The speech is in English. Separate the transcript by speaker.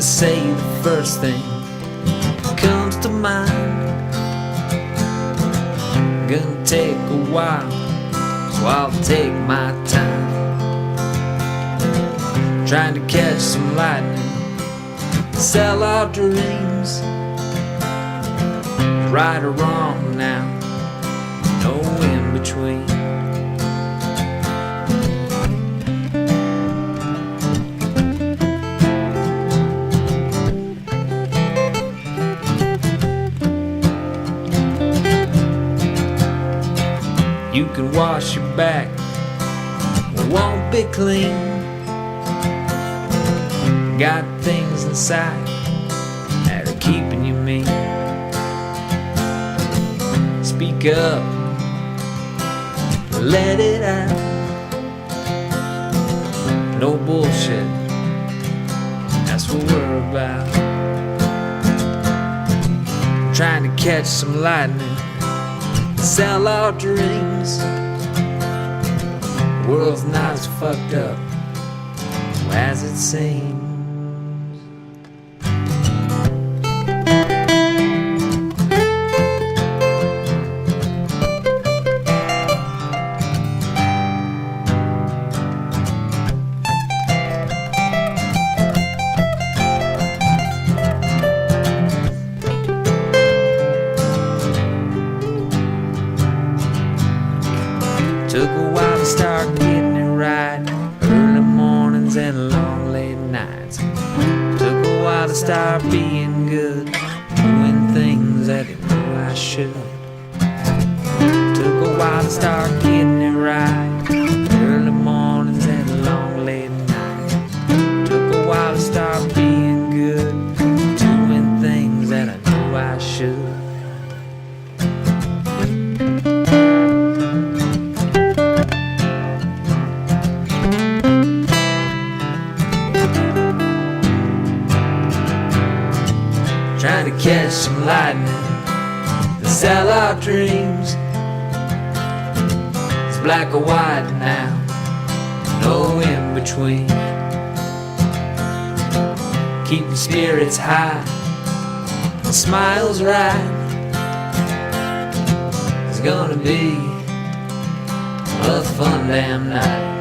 Speaker 1: say the first thing that comes to mind. Gonna take a while, so I'll take my time, trying to catch some lightning, sell our dreams. Right or wrong now, no in between. You can wash your back, it won't be clean. Got things inside that are keeping you mean. Speak up, let it out. No bullshit, that's what we're about. Trying to catch some lightning, sell our dreams. The world's not as fucked up as it seems. Took a while to start getting it right, early mornings and long late nights. Took a while to start being good, doing things I didn't know I should. Took a while to start getting it right, early mornings and long late nights. Took a while to start being good, doing things that I knew I should. Trying to catch some lightning and sell our dreams. It's black or white now, no in between. Keeping spirits high and smiles right. It's gonna be a fun damn night.